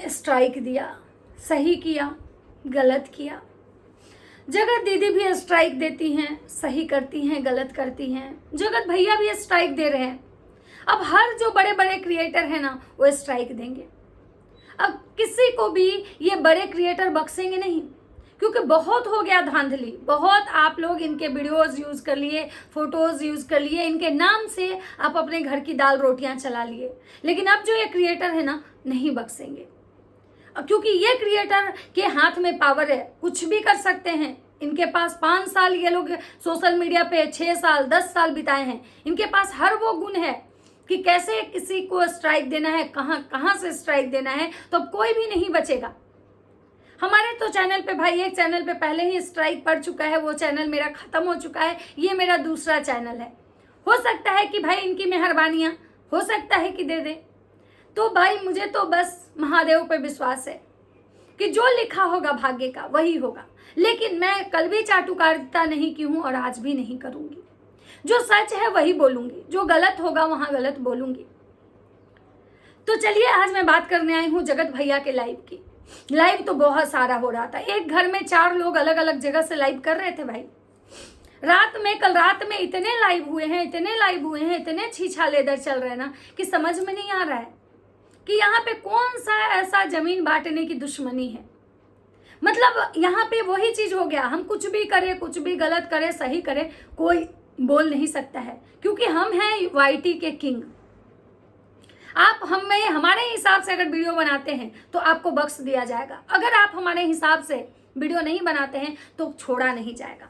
ने स्ट्राइक दिया, सही किया, गलत किया। जगत दीदी भी स्ट्राइक देती हैं, सही करती हैं, गलत करती हैं। जगत भैया भी स्ट्राइक दे रहे हैं। अब हर जो बड़े बड़े क्रिएटर हैं ना, वो स्ट्राइक देंगे। अब किसी को भी ये बड़े क्रिएटर बख्शेंगे नहीं, क्योंकि बहुत हो गया धांधली। बहुत आप लोग इनके वीडियोस यूज़ कर लिए, फोटोज़ यूज़ कर लिए, इनके नाम से आप अपने घर की दाल रोटियां चला लिए। लेकिन अब जो ये क्रिएटर है ना, नहीं बख्शेंगे, क्योंकि ये क्रिएटर के हाथ में पावर है, कुछ भी कर सकते हैं। इनके पास 5 साल ये लोग सोशल मीडिया पे 6 साल 10 साल बिताए हैं। इनके पास हर वो गुण है कि कैसे किसी को स्ट्राइक देना है, कहाँ से स्ट्राइक देना है, तो अब कोई भी नहीं बचेगा। हमारे तो चैनल पे भाई, एक चैनल पे पहले ही स्ट्राइक पड़ चुका है, वो चैनल मेरा खत्म हो चुका है। ये मेरा दूसरा चैनल है। हो सकता है कि भाई इनकी मेहरबानियां, हो सकता है कि दे दे। तो भाई मुझे तो बस महादेव पे विश्वास है कि जो लिखा होगा भाग्य का वही होगा। लेकिन मैं कल भी चाटुकारिता नहीं की हूं और आज भी नहीं करूंगी। जो सच है वही बोलूंगी, जो गलत होगा वहां गलत बोलूंगी। तो चलिए, आज मैं बात करने आई हूं जगत भैया के लाइव की। लाइव तो बहुत सारा हो रहा था। एक घर में 4 लोग अलग अलग जगह से लाइव कर रहे थे भाई। कल रात में इतने लाइव हुए हैं, इतने छीछाले इधर चल रहे हैं ना, कि समझ में नहीं आ रहा है कि यहाँ पे कौन सा ऐसा जमीन बांटने की दुश्मनी है। मतलब यहाँ पे वही चीज हो गया, हम कुछ भी करें, कुछ भी गलत करें, सही करें, कोई बोल नहीं सकता है, क्योंकि हम हैं वाईटी के किंग। आप हमें हमारे हिसाब से अगर वीडियो बनाते हैं तो आपको बख्श दिया जाएगा। अगर आप हमारे हिसाब से वीडियो नहीं बनाते हैं तो छोड़ा नहीं जाएगा।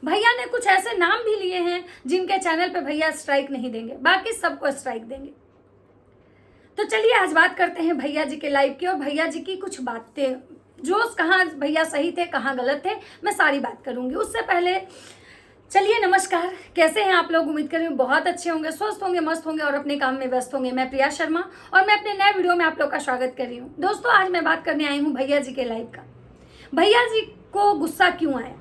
भैया ने कुछ ऐसे नाम भी लिए हैं जिनके चैनल पे भैया स्ट्राइक नहीं देंगे, बाकी सबको स्ट्राइक देंगे। तो चलिए, आज बात करते हैं भैया जी के लाइव की और भैया जी की कुछ बातें, जो कहाँ भैया सही थे, कहाँ गलत थे, मैं सारी बात करूंगी। उससे पहले चलिए, नमस्कार, कैसे हैं आप लोग? उम्मीद करें बहुत अच्छे होंगे, स्वस्थ होंगे, मस्त होंगे और अपने काम में व्यस्त होंगे। मैं प्रिया शर्मा और मैं अपने नए वीडियो में आप लोग का स्वागत कर रही हूँ। दोस्तों, आज मैं बात करने आई हूँ भैया जी के लाइव का। भैया जी को गुस्सा क्यों आया,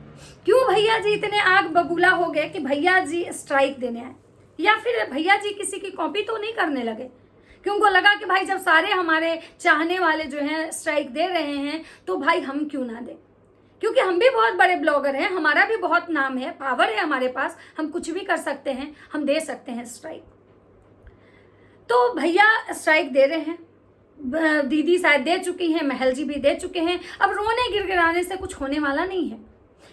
क्यों भैया जी इतने आग बबूला हो गए कि भैया जी स्ट्राइक देने आए, या फिर भैया जी किसी की कॉपी तो नहीं करने लगे, क्यों उनको लगा कि भाई जब सारे हमारे चाहने वाले जो हैं स्ट्राइक दे रहे हैं तो भाई हम क्यों ना दें, क्योंकि हम भी बहुत बड़े ब्लॉगर हैं, हमारा भी बहुत नाम है, पावर है हमारे पास, हम कुछ भी कर सकते हैं, हम दे सकते हैं स्ट्राइक। तो भैया स्ट्राइक दे रहे हैं, दीदी शायद दे चुकी हैं, महल जी भी दे चुके हैं। अब रोने गिड़गिड़ाने से कुछ होने वाला नहीं है।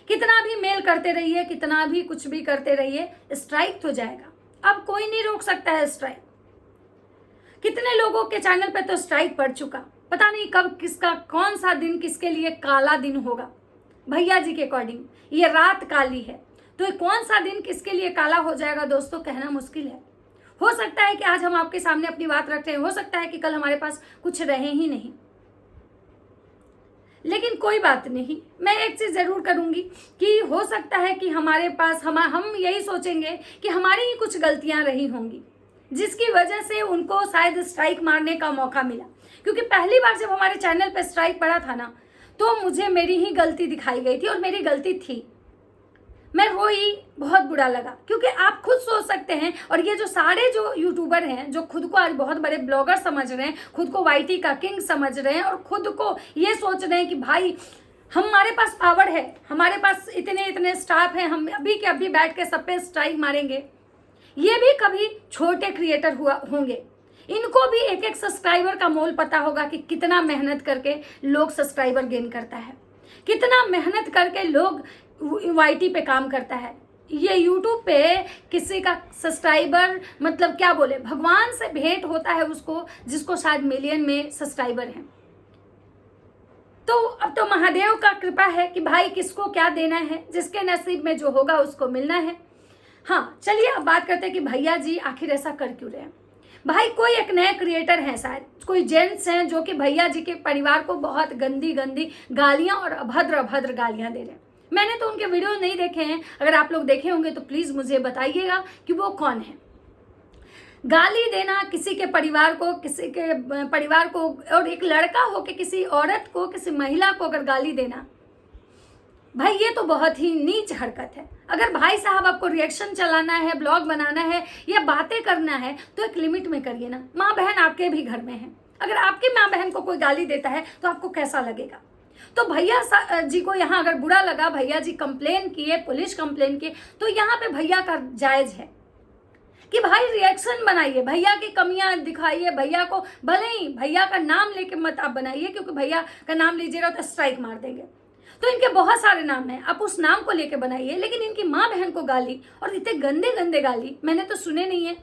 कितना भी मेल करते रहिए, कितना भी कुछ भी करते रहिए, स्ट्राइक तो जाएगा। अब कोई नहीं रोक सकता है स्ट्राइक। कितने लोगों के चैनल पे तो स्ट्राइक पड़ चुका, पता नहीं कब किसका कौन सा दिन किसके लिए काला दिन होगा। भैया जी के अकॉर्डिंग ये रात काली है, तो कौन सा दिन किसके लिए काला हो जाएगा दोस्तों, कहना मुश्किल है। हो सकता है कि आज हम आपके सामने अपनी बात रख रहे हैं, हो सकता है कि कल हमारे पास कुछ रहे ही नहीं। लेकिन कोई बात नहीं, मैं एक चीज जरूर करूंगी कि हो सकता है कि हमारे पास हम यही सोचेंगे कि हमारी ही कुछ गलतियां रही होंगी, जिसकी वजह से उनको शायद स्ट्राइक मारने का मौका मिला। क्योंकि पहली बार जब हमारे चैनल पे स्ट्राइक पड़ा था ना, तो मुझे मेरी ही गलती दिखाई गई थी और मेरी गलती थी। मैं रोई, बहुत बुरा लगा, क्योंकि आप खुद सोच सकते हैं। और ये जो सारे जो यूट्यूबर हैं जो खुद को आज बहुत बड़े ब्लॉगर समझ रहे हैं, खुद को वाईटी का किंग समझ रहे हैं और खुद को ये सोच रहे हैं कि भाई हमारे पास पावर है, हमारे पास इतने स्टाफ हैं, हम अभी के अभी बैठ के सब पे स्ट्राइक मारेंगे। ये भी कभी छोटे क्रिएटर होंगे, इनको भी एक एक सब्सक्राइबर का मोल पता होगा कि कितना मेहनत करके लोग सब्सक्राइबर गेन करता है, कितना मेहनत करके लोग वाईटी पे काम करता है। ये यूट्यूब पे किसी का सब्सक्राइबर मतलब क्या बोले, भगवान से भेंट होता है उसको, जिसको शायद मिलियन में सब्सक्राइबर हैं। तो अब तो महादेव का कृपा है कि भाई किसको क्या देना है, जिसके नसीब में जो होगा उसको मिलना है। हाँ, चलिए अब बात करते हैं कि भैया जी आखिर ऐसा कर क्यों रहे हैं। भाई कोई एक नए क्रिएटर हैं, शायद कोई जेंट्स हैं जो कि भैया जी के परिवार को बहुत गंदी गालियां और अभद्र गालियां दे रहे हैं। मैंने तो उनके वीडियो नहीं देखे हैं, अगर आप लोग देखे होंगे तो प्लीज मुझे बताइएगा कि वो कौन है। गाली देना किसी के परिवार को, और एक लड़का हो के किसी औरत को, किसी महिला को अगर गाली देना, भाई ये तो बहुत ही नीच हरकत है। अगर भाई साहब आपको रिएक्शन चलाना है, ब्लॉग बनाना है या बातें करना है तो एक लिमिट में करिए ना। माँ बहन आपके भी घर में है, अगर आपकी माँ बहन को कोई गाली देता है तो आपको कैसा लगेगा? तो भैया जी को यहाँ अगर बुरा लगा, भैया जी कंप्लेन किए, पुलिस कंप्लेन किए, तो यहाँ पे भैया का जायज है कि भाई रिएक्शन बनाइए, भैया की कमियां दिखाइए, भैया को भले ही भैया का नाम लेके मत आप बनाइए, क्योंकि भैया का नाम लीजिएगा तो स्ट्राइक मार देंगे। तो इनके बहुत सारे नाम हैं, आप उस नाम को लेके बनाइए, लेकिन इनकी माँ बहन को गाली, और इतने गंदे गंदे गाली मैंने तो सुने नहीं है।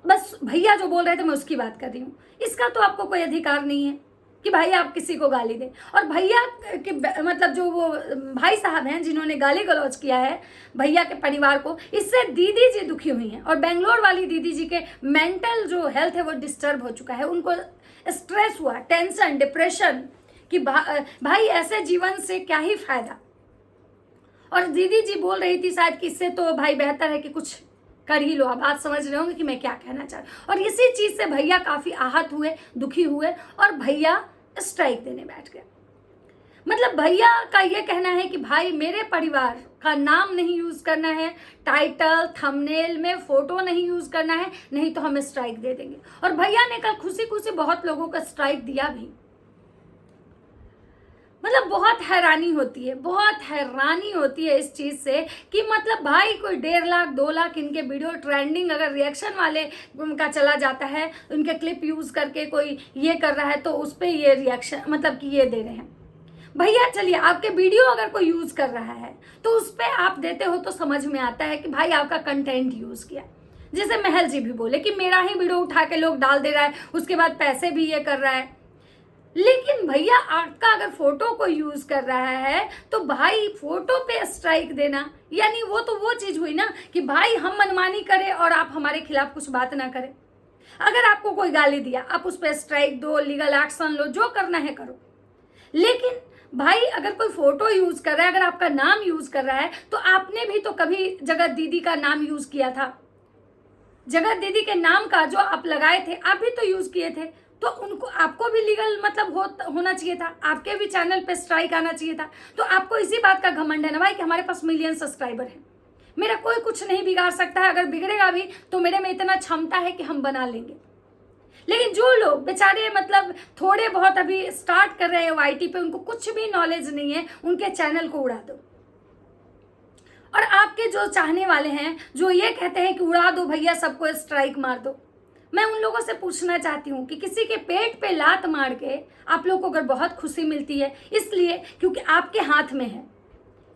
बस भैया जो बोल रहे थे मैं उसकी बात कर रही हूँ। इसका तो आपको कोई अधिकार नहीं है कि भाई आप किसी को गाली दें। और भैया के मतलब जो वो भाई साहब हैं जिन्होंने गाली गलौज किया है भैया के परिवार को, इससे दीदी जी दुखी हुई हैं। और बेंगलोर वाली दीदी जी के मेंटल जो हेल्थ है वो डिस्टर्ब हो चुका है, उनको स्ट्रेस हुआ, टेंशन, डिप्रेशन कि भाई ऐसे जीवन से क्या ही फायदा। और दीदी जी बोल रही थी शायद कि इससे तो भाई बेहतर है कि कुछ कर ही लो। आप बात समझ रहे होंगे कि मैं क्या कहना चाह रही हूँ। और इसी चीज से भैया काफी आहत हुए, दुखी हुए, और भैया स्ट्राइक देने बैठ गए। मतलब भैया का ये कहना है कि भाई मेरे परिवार का नाम नहीं यूज करना है, टाइटल थंबनेल में फोटो नहीं यूज करना है, नहीं तो हम स्ट्राइक दे देंगे। और भैया ने कल खुशी खुशी बहुत लोगों का स्ट्राइक दिया भी। मतलब बहुत हैरानी होती है, बहुत हैरानी होती है इस चीज़ से कि मतलब भाई कोई 1.5 लाख 2 लाख इनके वीडियो ट्रेंडिंग अगर रिएक्शन वाले का चला जाता है, उनके क्लिप यूज़ करके कोई ये कर रहा है तो उस पर ये रिएक्शन मतलब कि ये दे रहे हैं। भैया चलिए आपके वीडियो अगर कोई यूज़ कर रहा है तो उस पर आप देते हो तो समझ में आता है कि भाई आपका कंटेंट यूज़ किया। जैसे महल जी भी बोले कि मेरा ही वीडियो उठा के लोग डाल दे रहा है, उसके बाद पैसे भी ये कर रहा है। लेकिन भैया आपका अगर फोटो को यूज कर रहा है तो भाई फोटो पे स्ट्राइक देना, यानी वो तो वो चीज हुई ना कि भाई हम मनमानी करें और आप हमारे खिलाफ कुछ बात ना करें। अगर आपको कोई गाली दिया आप उस पर स्ट्राइक दो, लीगल एक्शन लो, जो करना है करो। लेकिन भाई अगर कोई फोटो यूज कर रहा है, अगर आपका नाम यूज कर रहा है, तो आपने भी तो कभी जगत दीदी का नाम यूज किया था। जगत दीदी के नाम का जो आप लगाए थे आप भी तो यूज किए थे, तो उनको आपको भी लीगल मतलब होना चाहिए था, आपके भी चैनल पे स्ट्राइक आना चाहिए था। तो आपको इसी बात का घमंड है ना भाई कि हमारे पास मिलियन सब्सक्राइबर हैं, मेरा कोई कुछ नहीं बिगाड़ सकता है, अगर बिगड़ेगा भी तो मेरे में इतना क्षमता है कि हम बना लेंगे। लेकिन जो लोग बेचारे मतलब थोड़े बहुत अभी स्टार्ट कर रहे हैं वाईटी पे, उनको कुछ भी नॉलेज नहीं है, उनके चैनल को उड़ा दो। और आपके जो चाहने वाले हैं जो ये कहते हैं कि उड़ा दो भैया, सबको स्ट्राइक मार दो, मैं उन लोगों से पूछना चाहती हूँ कि किसी के पेट पे लात मार के आप लोगों को अगर बहुत खुशी मिलती है, इसलिए क्योंकि आपके हाथ में है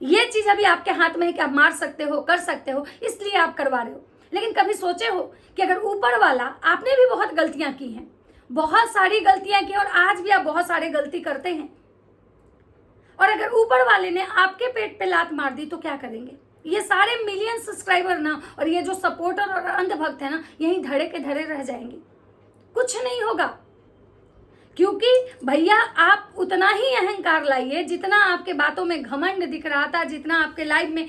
ये चीज़, अभी आपके हाथ में है कि आप मार सकते हो, कर सकते हो, इसलिए आप करवा रहे हो। लेकिन कभी सोचे हो कि अगर ऊपर वाला, आपने भी बहुत गलतियां की हैं, बहुत सारी गलतियां की और आज भी आप बहुत सारे गलती करते हैं, और अगर ऊपर वाले ने आपके पेट पे लात मार दी तो क्या करेंगे? ये सारे मिलियन सब्सक्राइबर ना और ये जो सपोर्टर और अंधभक्त है ना, यहीं धड़े के धड़े रह जाएंगे, कुछ नहीं होगा। क्योंकि भैया आप उतना ही अहंकार लाइए जितना आपके बातों में घमंड दिख रहा था, जितना आपके लाइव में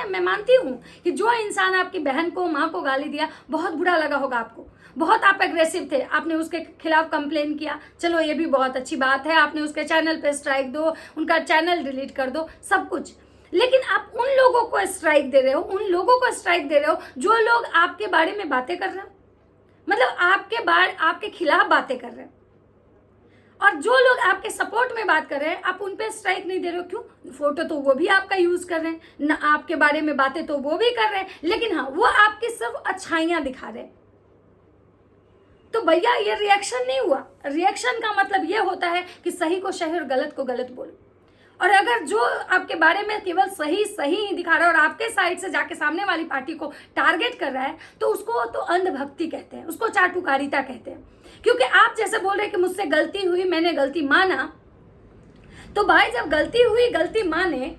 मैं मानती हूँ कि जो इंसान आपकी बहन को, माँ को गाली दिया, बहुत बुरा लगा होगा आपको, बहुत आप एग्रेसिव थे, आपने उसके खिलाफ कंप्लेन किया, चलो ये भी बहुत अच्छी बात है, आपने उसके चैनल पे स्ट्राइक दो, उनका चैनल डिलीट कर दो, सब कुछ। लेकिन आप उन लोगों को स्ट्राइक दे रहे हो, उन लोगों को स्ट्राइक दे रहे हो जो लोग आपके बारे में बातें कर रहे हो, मतलब आपके खिलाफ बातें कर रहे हैं, और जो लोग आपके सपोर्ट में बात कर रहे हैं आप उन पे स्ट्राइक नहीं दे रहे हो। क्यों? फोटो तो वो भी आपका यूज कर रहे हैं ना, आपके बारे में बातें तो वो भी कर रहे हैं, लेकिन हाँ वो आपकी सिर्फ अच्छाइयां दिखा रहे हैं। तो भैया ये रिएक्शन नहीं हुआ। रिएक्शन का मतलब ये होता है कि सही को सही और गलत को गलत बोलो। और अगर जो आपके बारे में केवल सही सही ही दिखा रहा है और आपके साइड से जाके सामने वाली पार्टी को टारगेट कर रहा है, तो उसको तो अंधभक्ति कहते हैं, उसको चाटुकारिता कहते हैं। क्योंकि आप जैसे बोल रहे हैं कि मुझसे गलती हुई, मैंने गलती माना, तो भाई जब गलती हुई, गलती माने,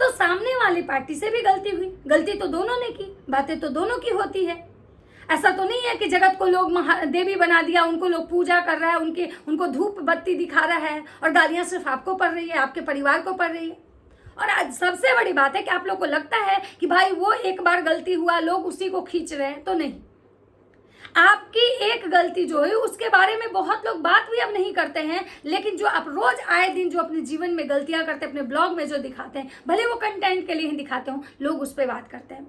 तो सामने वाली पार्टी से भी गलती हुई, गलती तो दोनों ने की, बातें तो दोनों की होती है। ऐसा तो नहीं है कि जगत को लोग देवी बना दिया, उनको लोग पूजा कर रहा है, उनको धूप बत्ती दिखा रहा है और गालियां सिर्फ आपको पड़ रही है, आपके परिवार को पड़ रही है। और आज सबसे बड़ी बात है कि आप लोग को लगता है कि भाई वो एक बार गलती हुआ, लोग उसी को खींच रहे हैं, तो नहीं। आपकी एक गलती जो है उसके बारे में बहुत लोग बात भी अब नहीं करते हैं, लेकिन जो आप रोज आए दिन जो अपने जीवन में गलतियां करते हैं, अपने ब्लॉग में जो दिखाते हैं, भले वो कंटेंट के लिए ही दिखाते हो, लोग उस पर बात करते हैं।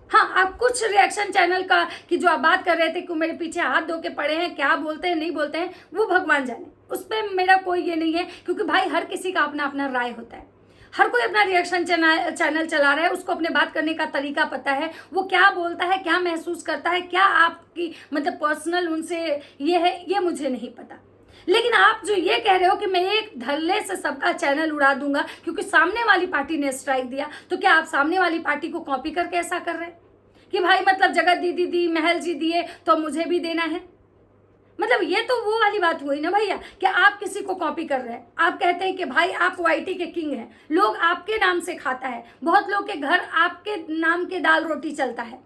हाँ, आप कुछ रिएक्शन चैनल का कि जो आप बात कर रहे थे कि मेरे पीछे हाथ धो के पड़े हैं, क्या बोलते हैं नहीं बोलते हैं, वो भगवान जाने, उस पर मेरा कोई ये नहीं है, क्योंकि भाई हर किसी का अपना अपना राय होता है। हर कोई अपना रिएक्शन चैनल चला रहा है, उसको अपने बात करने का तरीका पता है, वो क्या बोलता है, क्या महसूस करता है, क्या आपकी मतलब पर्सनल उनसे ये है, ये मुझे नहीं पता। लेकिन आप जो ये कह रहे हो कि मैं एक धरले से सबका चैनल उड़ा दूंगा क्योंकि सामने वाली पार्टी ने स्ट्राइक दिया, तो क्या आप सामने वाली पार्टी को कॉपी करके ऐसा कर रहे हैं कि भाई मतलब जगत दीदी दी, महल जी दिए तो मुझे भी देना है? मतलब ये तो वो वाली बात हुई ना भैया कि आप किसी को कॉपी कर रहे हैं। आप कहते हैं कि भाई आप वाईटी के किंग हैं, लोग आपके नाम से खाता है, बहुत लोग के घर आपके नाम के दाल रोटी चलता है।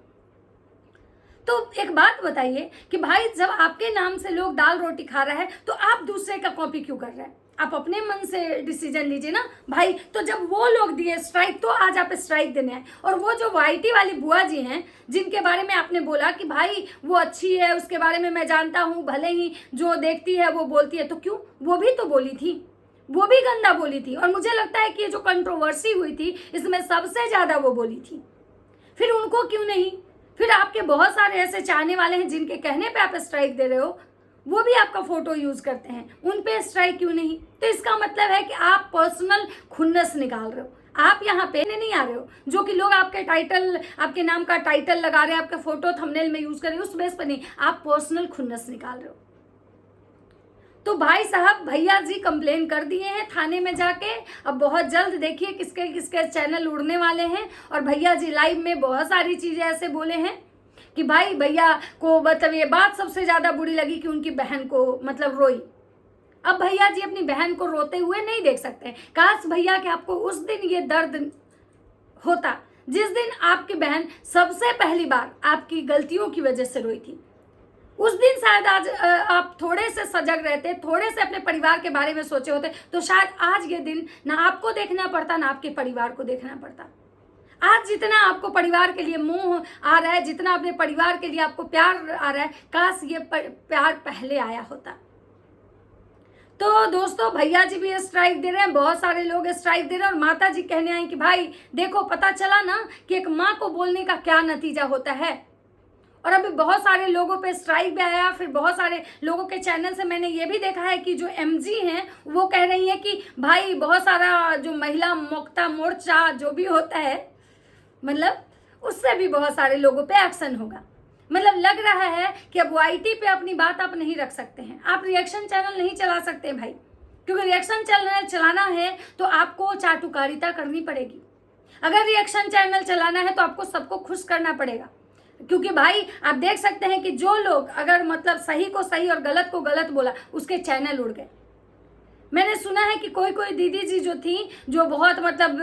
तो एक बात बताइए कि भाई जब आपके नाम से लोग दाल रोटी खा रहा है तो आप दूसरे का कॉपी क्यों कर रहे हैं? आप अपने मन से डिसीजन लीजिए ना भाई। तो जब वो लोग दिए स्ट्राइक तो आज आप स्ट्राइक देने आए। और वो जो वाईटी वाली बुआ जी हैं जिनके बारे में आपने बोला कि भाई वो अच्छी है, उसके बारे में मैं जानता हूँ, भले ही जो देखती है वो बोलती है, तो क्यों? वो भी तो बोली थी, वो भी गंदा बोली थी। और मुझे लगता है कि ये जो कंट्रोवर्सी हुई थी इसमें सबसे ज़्यादा वो बोली थी। फिर उनको क्यों नहीं? फिर आपके बहुत सारे ऐसे चाहने वाले हैं जिनके कहने पे आप स्ट्राइक दे रहे हो, वो भी आपका फोटो यूज करते हैं, उन पे स्ट्राइक क्यों नहीं? तो इसका मतलब है कि आप पर्सनल खुन्नस निकाल रहे हो। आप यहाँ पे नहीं आ रहे हो जो कि लोग आपके टाइटल, आपके नाम का टाइटल लगा रहे हैं, आपके फोटो थंबनेल में यूज कर रहे हो, उस बेस पर नहीं, आप पर्सनल खुन्नस निकाल रहे हो। तो भाई साहब भैया जी कंप्लेन कर दिए हैं थाने में जाके। अब बहुत जल्द देखिए किसके किसके चैनल उड़ने वाले हैं। और भैया जी लाइव में बहुत सारी चीजें ऐसे बोले हैं कि भाई भैया को मतलब ये बात सबसे ज्यादा बुरी लगी कि उनकी बहन को मतलब रोई। अब भैया जी अपनी बहन को रोते हुए नहीं देख सकते। काश भैया कि आपको उस दिन ये दर्द होता जिस दिन आपकी बहन सबसे पहली बार आपकी गलतियों की वजह से रोई थी। उस दिन शायद आज आप थोड़े से सजग रहते, थोड़े से अपने परिवार के बारे में सोचे होते, तो शायद आज ये दिन ना आपको देखना पड़ता ना आपके परिवार को देखना पड़ता। आज जितना आपको परिवार के लिए मोह आ रहा है, जितना अपने परिवार के लिए आपको प्यार आ रहा है, काश ये प्यार पहले आया होता। तो दोस्तों भैया जी भी स्ट्राइक दे रहे हैं, बहुत सारे लोग स्ट्राइक दे रहे हैं। और माता जी कहने आई कि भाई देखो पता चला ना कि एक माँ को बोलने का क्या नतीजा होता है। और अभी बहुत सारे लोगों पे स्ट्राइक भी आया। फिर बहुत सारे लोगों के चैनल से मैंने ये भी देखा है कि जो एमजी हैं वो कह रही हैं कि भाई बहुत सारा जो महिला मोक्ता मोर्चा जो भी होता है, मतलब उससे भी बहुत सारे लोगों पे एक्शन होगा। मतलब लग रहा है कि अब वाईटी पे अपनी बात आप नहीं रख सकते हैं, आप रिएक्शन चैनल नहीं चला सकते भाई। क्योंकि रिएक्शन चैनल चलाना है तो आपको चाटुकारिता करनी पड़ेगी। अगर रिएक्शन चैनल चलाना है तो आपको सबको खुश करना पड़ेगा। क्योंकि भाई आप देख सकते हैं कि जो लोग अगर मतलब सही को सही और गलत को गलत बोला उसके चैनल उड़ गए। मैंने सुना है कि कोई कोई दीदी जी जो थी जो बहुत मतलब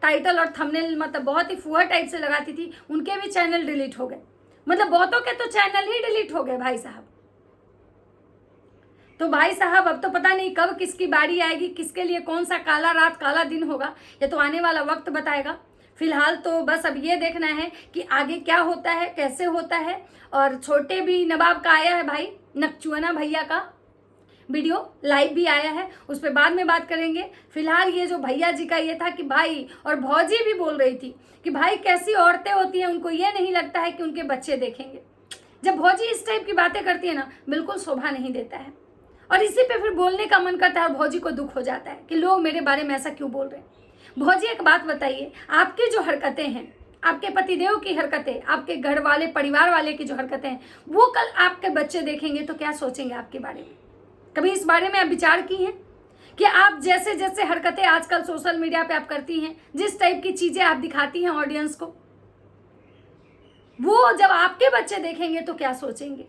टाइटल और थंबनेल मतलब बहुत ही फुआ टाइप से लगाती थी, उनके भी चैनल डिलीट हो गए। मतलब बहुतों के तो चैनल ही डिलीट हो गए भाई साहब। तो भाई साहब अब तो पता नहीं कब किसकी बारी आएगी, किसके लिए कौन सा काला रात काला दिन होगा, ये तो आने वाला वक्त बताएगा। फिलहाल तो बस अब ये देखना है कि आगे क्या होता है, कैसे होता है। और छोटे भी नवाब का आया है भाई, नकचुआना भैया का वीडियो लाइव भी आया है, उस पर बाद में बात करेंगे। फिलहाल ये जो भैया जी का ये था कि भाई, और भौजी भी बोल रही थी कि भाई कैसी औरतें होती हैं, उनको ये नहीं लगता है कि उनके बच्चे देखेंगे। जब भौजी इस टाइप की बातें करती है ना, बिल्कुल शोभा नहीं देता है। और इसी पे फिर बोलने का मन करता है और भौजी को दुख हो जाता है कि लोग मेरे बारे में ऐसा क्यों बोल रहे हैं। भौजी एक बात बताइए, आपकी जो हरकतें हैं, आपके पतिदेव की हरकतें, आपके घर वाले परिवार वाले की जो हरकतें हैं, वो कल आपके बच्चे देखेंगे तो क्या सोचेंगे आपके बारे में? कभी इस बारे में आप विचार की हैं कि आप जैसे जैसे हरकतें आजकल सोशल मीडिया पे आप करती हैं, जिस टाइप की चीजें आप दिखाती हैं ऑडियंस को, वो जब आपके बच्चे देखेंगे तो क्या सोचेंगे?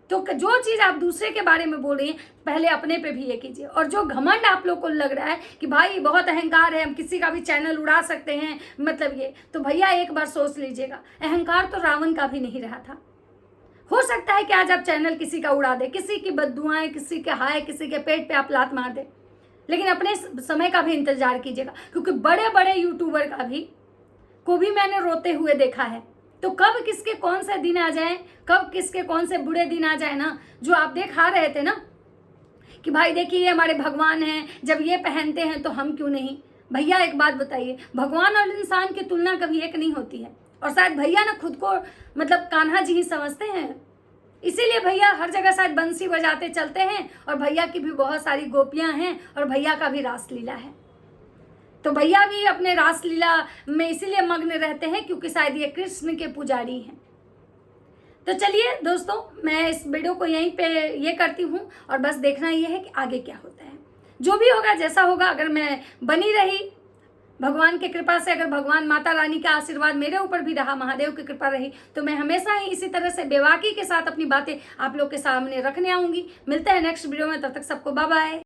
तो जो चीज आप दूसरे के बारे में बोल रही हैं, पहले अपने पे भी ये कीजिए। और जो घमंड आप लोग को लग रहा है कि भाई बहुत अहंकार है, हम किसी का भी चैनल उड़ा सकते हैं, मतलब ये तो भैया एक बार सोच लीजिएगा, अहंकार तो रावण का भी नहीं रहा था। हो सकता है कि आज आप चैनल किसी का उड़ा दे, किसी की बददुआएं, किसी के हाय, किसी के पेट पे आप लात मार दे, लेकिन अपने समय का भी इंतजार कीजिएगा। क्योंकि बड़े बड़े यूट्यूबर का भी को भी मैंने रोते हुए देखा है। तो कब किसके कौन से दिन आ जाए, कब किसके कौन से बुरे दिन आ जाए ना, जो आप देखा रहे थे ना कि भाई देखिए ये हमारे भगवान हैं, जब ये पहनते हैं तो हम क्यों नहीं। भैया एक बात बताइए, भगवान और इंसान की तुलना कभी एक नहीं होती है। और शायद भैया ना खुद को मतलब कान्हा जी ही समझते हैं, इसीलिए भैया हर जगह शायद बंसी बजाते चलते हैं। और भैया की भी बहुत सारी गोपियां हैं और भैया का भी रासलीला है, तो भैया भी अपने रासलीला में इसीलिए मग्न रहते हैं क्योंकि शायद ये कृष्ण के पुजारी हैं। तो चलिए दोस्तों, मैं इस वीडियो को यहीं पे ये करती हूँ और बस देखना ये है कि आगे क्या होता है। जो भी होगा जैसा होगा, अगर मैं बनी रही भगवान की कृपा से, अगर भगवान माता रानी का आशीर्वाद मेरे ऊपर भी रहा, महादेव की कृपा रही, तो मैं हमेशा ही इसी तरह से बेबाकी के साथ अपनी बातें आप लोग के सामने रखने आऊंगी। मिलते हैं नेक्स्ट वीडियो में, तब तक सबको बाय बाय।